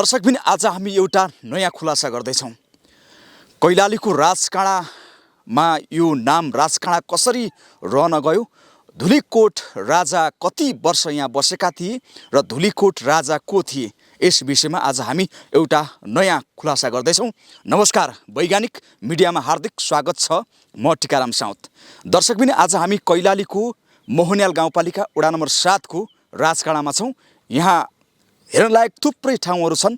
दर्शक पनि आज हामी एउटा नयाँ खुलासा गर्दैछौँ। कैलालीको राजकाँडामा यो नाम राजकाँडा कसरी रहन गयो, धुलीकोट राजा कति वर्ष यहाँ बसेका थिए र धुलीकोट राजा को थिए, यस विषयमा आज हामी एउटा नयाँ खुलासा गर्दैछौँ। नमस्कार, वैज्ञानिक मिडियामा हार्दिक स्वागत छ। म टिकाराम साउद। दर्शक पनि आज हामी कैलालीको मोहनियाल गाउँपालिका वडा नम्बर 7 को राजकाँडामा छौँ। यहाँ हेर्नलायक थुप्रै ठाउँहरू छन्।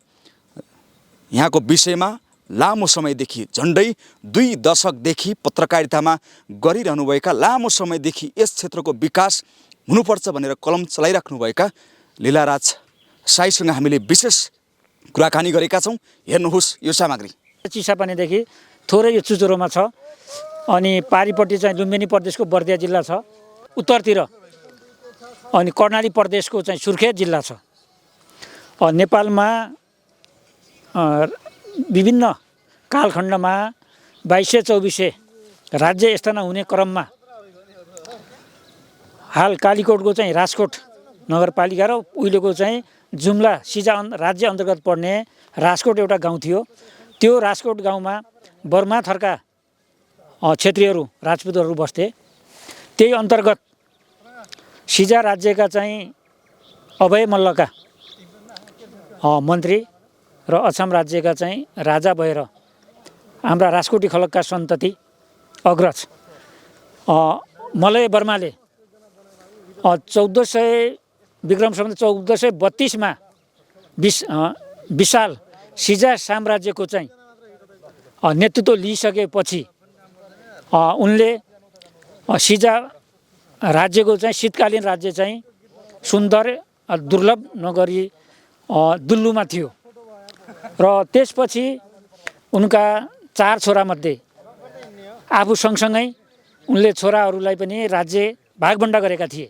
यहाँको विषयमा लामो समयदेखि झन्डै 2 दशकदेखि पत्रकारितामा गरिरहनुभएका, लामो समयदेखि यस क्षेत्रको विकास हुनुपर्छ भनेर कलम चलाइराख्नुभएका लीलाराज साईसँग हामीले विशेष कुराकानी गरेका छौँ। हेर्नुहोस् यो सामग्री। चिसापानीदेखि थोरै यो चुचुरोमा छ अनि पारिपट्टि चाहिँ लुम्बिनी प्रदेशको बर्दिया जिल्ला छ, उत्तरतिर अनि कर्णाली प्रदेशको चाहिँ सुर्खेत जिल्ला छ। नेपालमा विभिन्न कालखण्डमा 2224 राज्य स्थापना हुने क्रममा हाल कालीकोटको चाहिँ राजकोट नगरपालिका र उहिलेको चाहिँ जुम्ला सिजा राज्य अन्तर्गत पर्ने राजकोट एउटा गाउँ थियो। त्यो राजकोट गाउँमा बर्मा थरका क्षेत्रीयहरू राजपूतहरू बस्थे। त्यही अन्तर्गत सिजा राज्यका चाहिँ अभय मल्लका मन्त्री र असम राज्यका चाहिँ राजा भएर हाम्रा राजकोटी खलकका सन्तति अग्रज मलय वर्माले 1400 विक्रम सम्वत 1432 मा विशाल सिजा साम्राज्यको चाहिँ नेतृत्व लिइसकेपछि उनले सिजा राज्यको चाहिँ शीतकालीन राज्य चाहिँ सुन्दर दुर्लभ नगरी दुल्लुमा थियो र त्यसपछि उनका 4 छोरामध्ये आफू सँगसँगै उनले छोराहरूलाई पनि राज्य भागबण्डा गरेका थिए।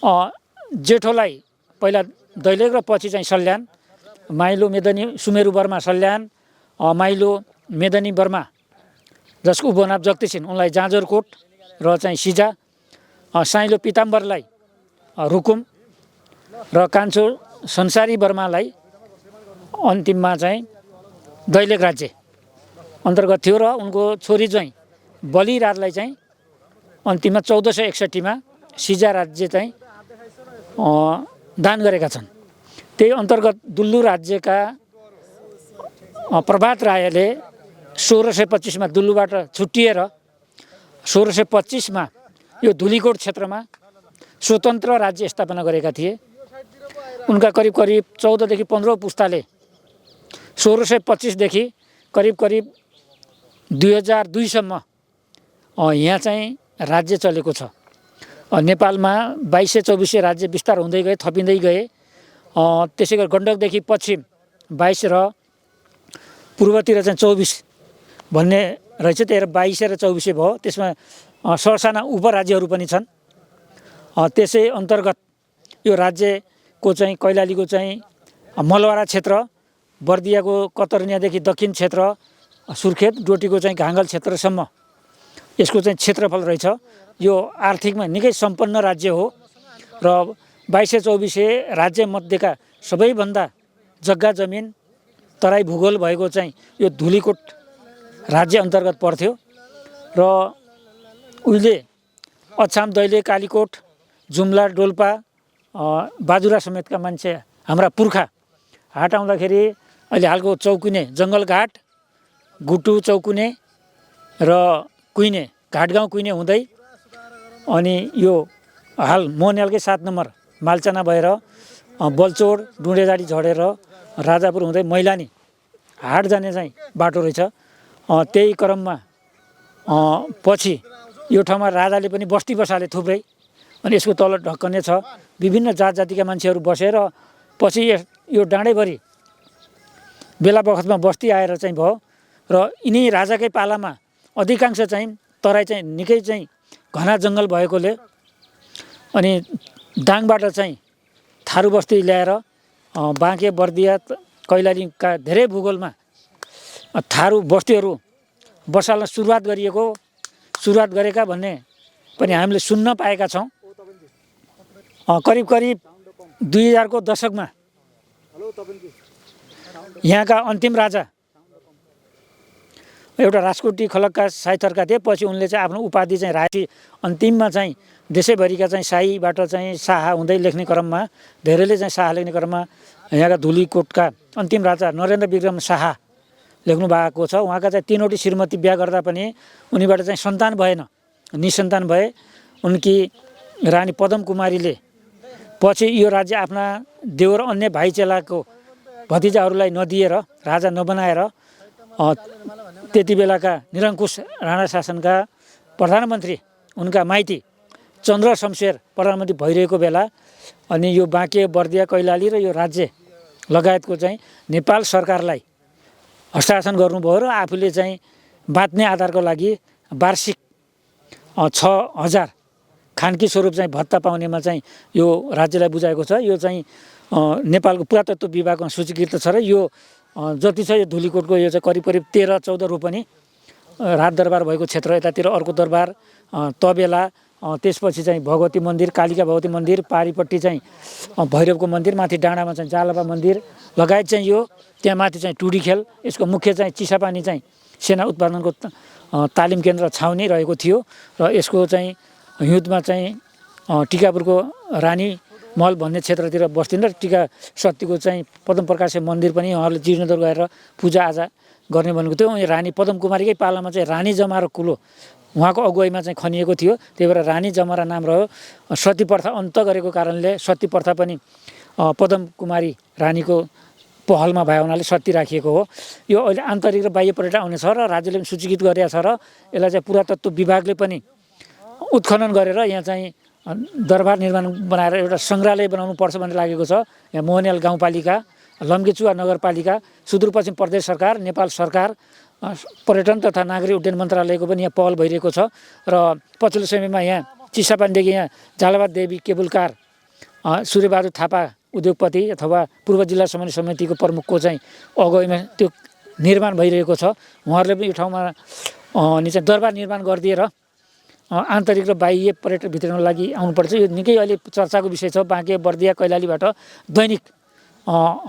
जेठोलाई पहिला दैलेख र पछि चाहिँ सल्यान, माइलो मेदनी सुमेरु वर्मा सल्यान, माइलो मेदनी वर्मा जसको उपनाम जगती छिन् उनलाई जाजरकोट र चाहिँ सिजा, साइलो पिताम्बरलाई रुकुम र कान्छो संसारी वर्मालाई अन्तिममा चाहिँ दैलेख राज्य अन्तर्गत थियो र उनको छोरी चाहिँ बलिराजलाई चाहिँ अन्तिममा 1461 मा सिजा राज्य चाहिँ दान गरेका छन्। त्यही अन्तर्गत दुल्लु राज्यका प्रभात रायले 1625 मा दुल्लुबाट छुट्टिएर 1625 मा यो धुलीकोट क्षेत्रमा स्वतन्त्र राज्य स्थापना गरेका थिए। उनका करिब 14 देखि 15 पुस्ताले 1625 देखि करिब 2002 सम्म यहाँ चाहिँ राज्य चलेको छ। नेपालमा 2224 राज्य विस्तार हुँदै गए, थपिँदै गए। त्यसै गरी गण्डकदेखि पश्चिम 22 र पूर्वतिर चाहिँ 24 भन्ने रहेछ। त्यही 22 र 24 भयो। त्यसमा सरसाना उपराज्यहरू पनि छन्। त्यसै अन्तर्गत यो राज्यको चाहिँ कैलालीको चाहिँ मलवारा क्षेत्र, बर्दियाको कतरनियादेखि दक्षिण क्षेत्र, सुर्खेत डोटीको चाहिँ घाङ्गल क्षेत्रसम्म यसको चाहिँ क्षेत्रफल रहेछ। यो आर्थिकमा निकै सम्पन्न राज्य हो र 2224 राज्यमध्येका सबैभन्दा जग्गा जमिन तराई भूगोल भएको चाहिँ यो धुलीकोट राज्य अन्तर्गत पर्थ्यो र उहिले अछाम, दैलेख, कालीकोट, जुम्ला, डोल्पा, बाजुरा समेतका मान्छे हाम्रा पुर्खा हाट आउँदाखेरि अहिले हालको चौकुने जङ्गलघाट, गुटु चौकुने र कुइने घाटगाउँ कुइने हुँदै अनि यो हाल मोहनियालकै 7 नम्बर मालचाना भएर बलचोड, डुँडेजाडी झरेर राजापुर हुँदै मैलानी हाट जाने चाहिँ बाटो रहेछ। त्यही क्रममा पछि यो ठाउँमा राजाले पनि बस्ती बसाले थुप्रै, अनि यसको तल ढक्कने छ। विभिन्न जात जातिका मान्छेहरू बसेर पछि यो डाँडैभरि बेला बखतमा बस्ती आएर चाहिँ भयो र यिनी राजाकै पालामा अधिकांश चाहिँ तराई चाहिँ निकै चाहिँ घना जङ्गल भएकोले अनि दाङबाट चाहिँ थारू बस्ती ल्याएर बाँके, बर्दिया, कैलालीका धेरै भूगोलमा थारू बस्तीहरू बसाल्न सुरुवात गरेका भन्ने पनि हामीले सुन्न पाएका छौँ। करिब 2000 को दशकमा यहाँका अन्तिम राजा एउटा राजकोटी खलकका साहित्यरका थिए। पछि उनले चाहिँ आफ्नो उपाधि चाहिँ राखी अन्तिममा चाहिँ देशैभरिका चाहिँ शाहीबाट चाहिँ शाह हुँदै लेख्ने क्रममा धेरैले चाहिँ शाह लेख्ने क्रममा यहाँका धुलीकोटका अन्तिम राजा नरेन्द्र विक्रम शाह लेख्नु भएको छ। उहाँका चाहिँ 3वटी श्रीमती बिहा गर्दा पनि उनीबाट चाहिँ सन्तान भएन, निसन्तान भए। उनकी रानी पदम कुमारीले पछि यो राज्य आफ्ना देवर अन्य भाइ चेलाको भतिजाहरूलाई नदिएर राजा नबनाएर त्यति बेलाका निरङ्कुश राणा शासनका प्रधानमन्त्री उनका माइती चन्द्र शमशेर प्रधानमन्त्री भइरहेको बेला अनि यो बाँके बर्दिया कैलाली र यो राज्य लगायतको चाहिँ नेपाल सरकारलाई हस्ताक्षर गर्नुभयो र आफूले चाहिँ बाँच्ने आधारको लागि वार्षिक 6000 खानकी स्वरूप चाहिँ भत्ता पाउनेमा चाहिँ यो राज्यलाई बुझाएको छ। यो चाहिँ नेपालको पुरातत्व विभागमा सूचीकृत छ र यो जति छ यो धुलीकोटको यो चाहिँ करिब 13-14 रोपनी राजदरबार भएको क्षेत्र, यतातिर अर्को दरबार तबेला, त्यसपछि चाहिँ भगवती मन्दिर, कालिका भगवती मन्दिर, पारिपट्टि चाहिँ भैरवको मन्दिर, माथि डाँडामा चाहिँ जालपा मन्दिर लगायत चाहिँ यो त्यहाँ माथि चाहिँ टुडी खेल, यसको मुख्य चाहिँ चिसापानी चाहिँ सेना उत्पादनको तालिम केन्द्र छाउनी रहेको थियो र यसको चाहिँ हिउँदमा चाहिँ टिकापुरको रानी महल भन्ने क्षेत्रतिर बस्थिन् र टिका सत्यको चाहिँ पदम प्रकाश मन्दिर पनि उहाँहरूले जीर्णोद्धार गरेर पूजाआजा गर्ने भनेको थियो। रानी पदम कुमारीकै पालामा चाहिँ रानी जमारा कुलो उहाँको अगुवाईमा चाहिँ खनिएको थियो, त्यही भएर रानी जमारा नाम रह्यो। सती प्रथा अन्त गरेको कारणले सती प्रथा पनि पदम कुमारी रानीको पहलमा भए हुनाले सती राखिएको हो। यो अहिले आन्तरिक र बाह्य पर्यटन आउने छ र राज्यले पनि सूचीकृत गरेको छ र यसलाई चाहिँ पुरातत्व विभागले पनि उत्खनन गरेर यहाँ चाहिँ दरबार निर्माण बनाएर एउटा सङ्ग्रहालय बनाउनु पर्छ भन्ने लागेको छ। यहाँ मोहनियाल गाउँपालिका, लम्केचुवा नगरपालिका, सुदूरपश्चिम प्रदेश सरकार, नेपाल सरकार, पर्यटन तथा नागरिक उड्डयन मन्त्रालयको पनि यहाँ पहल भइरहेको छ र पछिल्लो समयमा यहाँ चिसापानीदेखि यहाँ झालबाद देवी केबुल कार, सूर्यबहादुर थापा उद्योगपति अथवा पूर्व जिल्ला समन्वय समितिको प्रमुखको चाहिँ अगुवाईमा त्यो निर्माण भइरहेको छ। उहाँहरूले पनि यो ठाउँमा अनि चाहिँ दरबार निर्माण गरिदिएर आन्तरिक र बाह्य पर्यटक भित्रको लागि आउनुपर्छ। यो निकै अहिले चर्चाको विषय छ। बाँके बर्दिया कैलालीबाट दैनिक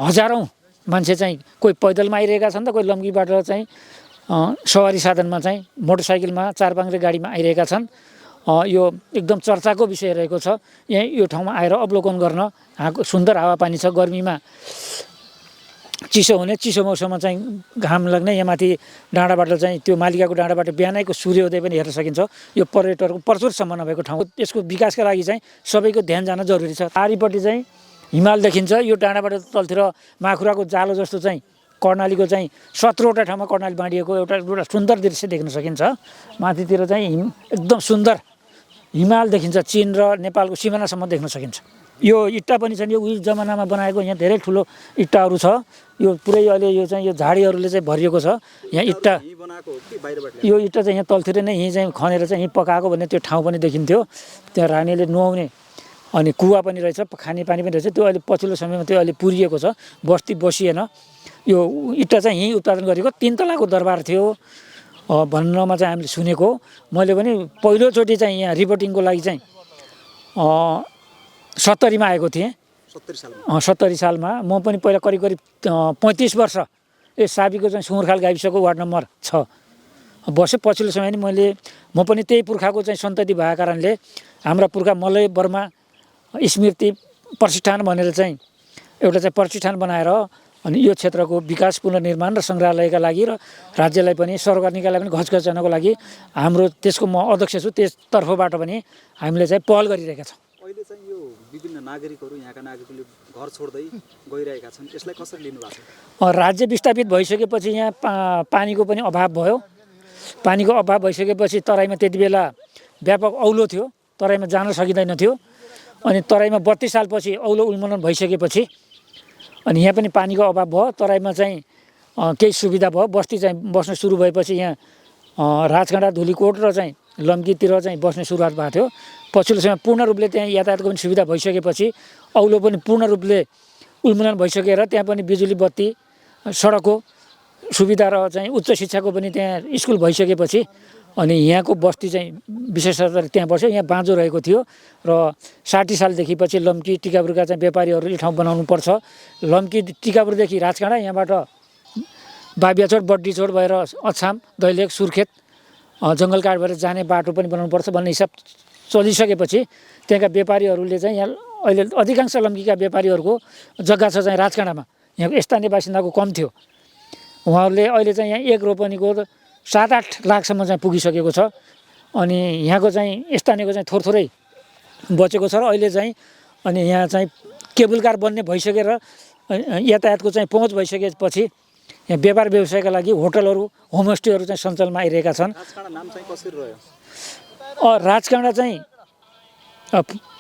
हजारौँ मान्छे चाहिँ कोही पैदलमा आइरहेका छन् त कोही लम्कीबाट चाहिँ सवारी साधनमा चाहिँ मोटरसाइकलमा, चारपाङ्ग्रे गाडीमा आइरहेका छन्। यो एकदम चर्चाको विषय रहेको छ। यहाँ यो ठाउँमा आएर अवलोकन गर्न सुन्दर हावापानी छ। गर्मीमा चिसो हुने, चिसो मौसममा चाहिँ घाम लाग्ने, यहाँ माथि डाँडाबाट चाहिँ त्यो मालिकाको डाँडाबाट बिहानैको सूर्योदय पनि हेर्न सकिन्छ। यो पर्यटकको प्रचुर सम्भावना भएको ठाउँ। यसको विकासका लागि चाहिँ सबैको ध्यान जान जरुरी छ। पारिपट्टि चाहिँ हिमाल देखिन्छ। यो डाँडाबाट तलतिर माखुराको जालो जस्तो चाहिँ कर्णालीको चाहिँ 17वटा ठाउँमा कर्णाली बाँडिएको एउटा सुन्दर दृश्य देख्न सकिन्छ। माथितिर चाहिँ एकदम सुन्दर हिमाल देखिन्छ। चीन र नेपालको सिमानासम्म देख्न सकिन्छ। यो इट्टा पनि छन्। यो उही जमानामा बनाएको यहाँ धेरै ठुलो इट्टाहरू छ। यो पुरै अहिले यो चाहिँ यो झाडीहरूले चाहिँ भरिएको छ। यहाँ इट्टा यो इट्टा चाहिँ यहाँ तलतिर नै यहीँ चाहिँ खनेर चाहिँ यहीँ पकाएको भन्ने त्यो ठाउँ पनि देखिन्थ्यो। त्यहाँ रानीले नुहाउने अनि कुवा पनि रहेछ, खानेपानी पनि रहेछ। त्यो अहिले पछिल्लो समयमा त्यो अहिले पुरिएको छ, बस्ती बसिएन। यो इट्टा चाहिँ यहीँ उत्पादन गरेको 3 तलाको दरबार थियो भन्नमा चाहिँ हामीले सुनेको। मैले पनि पहिलोचोटि चाहिँ यहाँ रिपोर्टिङको लागि चाहिँ 70मा आएको थिएँ। 70 सालमा म पनि पहिला करिब 35 वर्ष यस साबीको चाहिँ सुँगुरखाल गाविसको वार्ड नम्बर 6 बसे। पछिल्लो समय नि म पनि त्यही पुर्खाको चाहिँ सन्तति भएको कारणले हाम्रा पुर्खा मलय वर्मा स्मृति प्रतिष्ठान भनेर चाहिँ एउटा चाहिँ प्रतिष्ठान बनाएर अनि यो क्षेत्रको विकास पुनर्निर्माण र सङ्ग्रहालयका लागि र राज्यलाई पनि सरकार निकायलाई पनि घचघचाउनको लागि हाम्रो त्यसको म अध्यक्ष छु। त्यसतर्फबाट पनि हामीले चाहिँ पहल गरिरहेका छौँ। अहिले चाहिँ यो विभिन्न नागरिकहरू यहाँका नागरिकले घर छोड्दै गइरहेका छन्, यसलाई कसरी लिनु भएको छ? राज्य विस्थापित भइसकेपछि यहाँ पानीको पनि अभाव भयो। पानीको अभाव भइसकेपछि तराईमा त्यति बेला व्यापक औलो थियो, तराईमा जान सकिँदैन थियो। अनि तराईमा 32 सालपछि औलो उन्मूलन भइसकेपछि अनि यहाँ पनि पानीको अभाव भयो। तराईमा चाहिँ केही सुविधा भयो। बस्ती चाहिँ बस्न सुरु भएपछि यहाँ राजकाँडा, धुलीकोट र चाहिँ लम्कीतिर चाहिँ बस्ने सुरुवात भएको थियो। पछिल्लो समय पूर्ण रूपले त्यहाँ यातायातको पनि सुविधा भइसकेपछि औलो पनि पूर्ण रूपले उन्मूलन भइसकेर त्यहाँ पनि बिजुली बत्ती, सडकको सुविधा र चाहिँ उच्च शिक्षाको पनि त्यहाँ स्कुल भइसकेपछि अनि यहाँको बस्ती चाहिँ विशेषतः त्यहाँ बस्यो। यहाँ बाँझो रहेको थियो र 60 सालदेखि पछि लम्की टिकापुरका चाहिँ व्यापारीहरूले ठाउँ बनाउनु पर्छ। लम्की टिकापुरदेखि राजकाँडा, यहाँबाट बाबियाचोट बड्डीचोट भएर अछाम दैलेख सुर्खेत जङ्गलकाट भएर जाने बाटो पनि बनाउनुपर्छ भन्ने हिसाब चलिसकेपछि त्यहाँका व्यापारीहरूले चाहिँ यहाँ अहिले अधिकांश लम्कीका व्यापारीहरूको जग्गा छ चाहिँ राजकाँडामा। यहाँको स्थानीय बासिन्दाको कम थियो। उहाँहरूले अहिले चाहिँ यहाँ एक रोपनीको 7-8 लाखसम्म चाहिँ पुगिसकेको छ। अनि यहाँको चाहिँ स्थानीयको चाहिँ थोरै बचेको छ र अहिले चाहिँ अनि यहाँ चाहिँ केबल कार बन्ने भइसकेर यातायातको चाहिँ पहुँच भइसकेपछि यहाँ व्यापार व्यवसायका लागि होटलहरू होमस्टेहरू चाहिँ सञ्चालनमा आइरहेका छन्। नाम चाहिँ कसरी रह्यो? राजकाँडा चाहिँ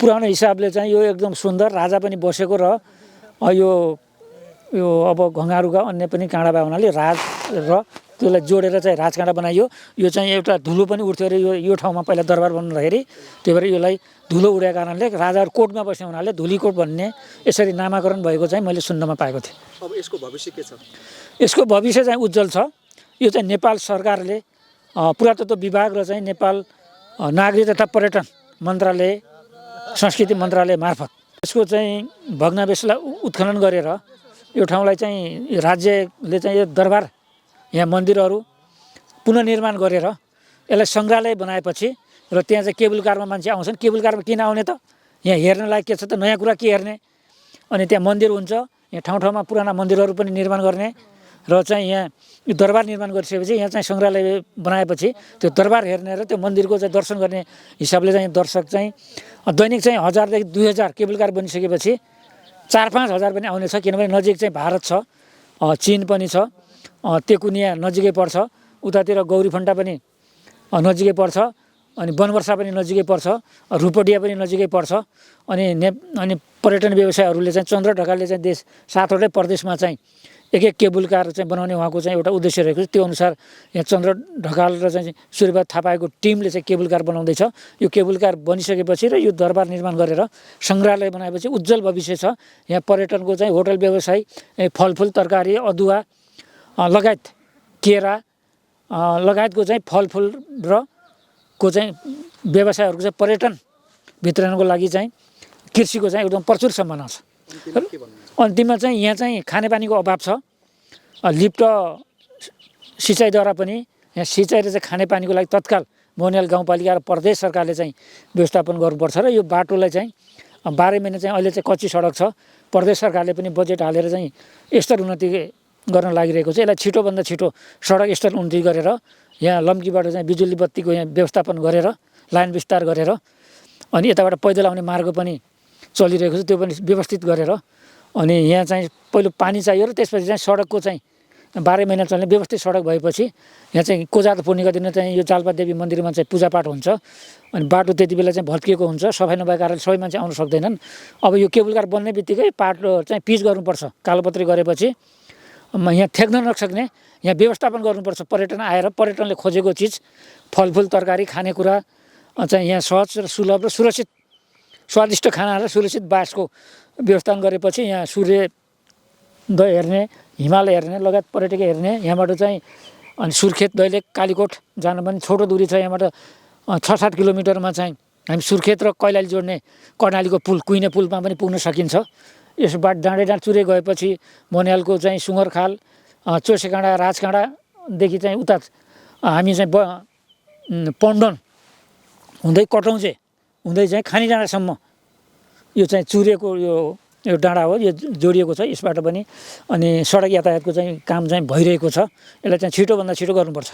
पुरानो हिसाबले चाहिँ यो एकदम सुन्दर राजा पनि बसेको र यो अब घङ्गारुका अन्य पनि काँडा भए हुनाले राज र त्यसलाई जोडेर चाहिँ राजकाँडा बनाइयो। यो चाहिँ एउटा धुलो पनि उठ्थ्यो अरे यो ठाउँमा पहिला दरबार बन्दाखेरि, त्यही भएर यसलाई धुलो उडेको कारणले राजाहरू कोटमा बस्ने हुनाले धुलीकोट भन्ने यसरी नामाकरण भएको चाहिँ मैले सुन्नमा पाएको थिएँ। अब यसको भविष्य के छ? यसको भविष्य चाहिँ उज्जवल छ। यो चाहिँ नेपाल सरकारले पुरातत्व विभाग र चाहिँ नेपाल नागरिक तथा पर्यटन मन्त्रालय संस्कृति मन्त्रालय मार्फत यसको चाहिँ भग्नावशेषलाई उत्खनन गरेर यो ठाउँलाई चाहिँ राज्यले चाहिँ यो दरबार यहाँ मन्दिरहरू पुनर्निर्माण गरेर यसलाई सङ्ग्रहालय बनाएपछि र त्यहाँ चाहिँ केबल कारमा मान्छे आउँछन्। केबल कारमा किन आउने त? यहाँ हेर्न लायक के छ त? नयाँ कुरा के हेर्ने? अनि त्यहाँ मन्दिर हुन्छ। यहाँ ठाउँ ठाउँमा पुराना मन्दिरहरू पनि निर्माण गर्ने र चाहिँ यहाँ यो दरबार निर्माण गरिसकेपछि यहाँ चाहिँ सङ्ग्रहालय बनाएपछि त्यो दरबार हेर्ने र त्यो मन्दिरको चाहिँ दर्शन गर्ने हिसाबले चाहिँ दर्शक चाहिँ दैनिक चाहिँ 1000 देखि 2000 केबल कार बनिसकेपछि 4-5 हजार पनि आउने छ। किनभने नजिक चाहिँ भारत छ, चीन पनि छ, तेकुनिया नजिकै पर्छ, उतातिर गौरीफन्टा पनि नजिकै पर्छ, अनि बनवर्षा पनि नजिकै पर्छ, रूपडिया पनि नजिकै पर्छ। अनि पर्यटन व्यवसायहरूले चाहिँ चन्द्र ढकालले चाहिँ देश 7वटै प्रदेशमा चाहिँ एक केबल कार चाहिँ बनाउने उहाँको चाहिँ एउटा उद्देश्य रहेको छ। त्यो अनुसार यहाँ चन्द्र ढकाल र चाहिँ सूर्यबहादुर थापाको टिमले चाहिँ केबल कार बनाउँदैछ। यो केबल कार बनिसकेपछि र यो दरबार निर्माण गरेर सङ्ग्रहालय बनाएपछि उज्जवल भविष्य छ। यहाँ पर्यटनको चाहिँ होटल व्यवसाय, फलफुल तरकारी अदुवा लगायत केरा लगायतको चाहिँ फलफुल र को चाहिँ व्यवसायहरूको चाहिँ पर्यटन वितरणको लागि चाहिँ कृषिको चाहिँ एकदम प्रचुर सम्भावना छ। अन्तिममा चाहिँ यहाँ चाहिँ खानेपानीको अभाव छ। लिफ्ट सिँचाइद्वारा पनि यहाँ सिँचाइ र चाहिँ खानेपानीको लागि तत्काल मोहनियाल गाउँपालिका र प्रदेश सरकारले चाहिँ व्यवस्थापन गर्नुपर्छ र यो बाटोलाई चाहिँ 12 महिना चाहिँ अहिले चाहिँ कच्ची सडक छ। प्रदेश सरकारले पनि बजेट हालेर चाहिँ स्तर उन्नति गर्न लागिरहेको छ। यसलाई छिटोभन्दा छिटो सडक स्तर उन्नति गरेर यहाँ लम्कीबाट चाहिँ बिजुली बत्तीको यहाँ व्यवस्थापन गरेर लाइन विस्तार गरेर अनि यताबाट पैदल आउने मार्ग पनि चलिरहेको छ, त्यो पनि व्यवस्थित गरेर अनि यहाँ चाहिँ पहिलो पानी चाहियो र त्यसपछि चाहिँ सडकको चाहिँ 12 महिना चल्ने व्यवस्थित सडक भएपछि यहाँ चाहिँ कोजात पूर्णिका दिन चाहिँ यो जाल्पा देवी मन्दिरमा चाहिँ पूजापाठ हुन्छ। अनि बाटो त्यति बेला चाहिँ भत्किएको हुन्छ, सफाइ नभएको कारणले सबै मान्छे आउन सक्दैनन्। अब यो केबल कार बन्ने बित्तिकै बाटो चाहिँ पिच गर्नुपर्छ। कालोपत्री गरेपछि यहाँ थ्याक्न नसक्ने यहाँ व्यवस्थापन गर्नुपर्छ। पर्यटन आएर पर्यटनले खोजेको चिज फलफुल तरकारी खानेकुरा चाहिँ यहाँ सहज र सुलभ र सुरक्षित स्वादिष्ट खाना र सुरक्षित बासको व्यवस्थापन गरेपछि यहाँ सूर्योदय हेर्ने, हिमालय हेर्ने लगायत पर्यटक हेर्ने यहाँबाट चाहिँ अनि सुर्खेत दैलेख कालीकोट जान पनि छोटो दूरी छ। यहाँबाट 6-7 किलोमिटरमा चाहिँ हामी सुर्खेत र कैलाली जोड्ने कर्णालीको पुल कुइने पुलमा पनि पुग्न सकिन्छ। यसबाट डाँडे डाँड चुरे गएपछि मोहनियालको चाहिँ सुँगरखाल चोसेकाँडा राजकाँडादेखि चाहिँ उता हामी चाहिँ पन्डन हुँदै कटौँजे हुँदै चाहिँ खानी डाँडासम्म यो चाहिँ चुरेको यो डाँडा हो, यो जोडिएको छ यसबाट पनि। अनि सडक यातायातको चाहिँ काम चाहिँ भइरहेको छ। यसलाई चाहिँ छिटोभन्दा छिटो गर्नुपर्छ।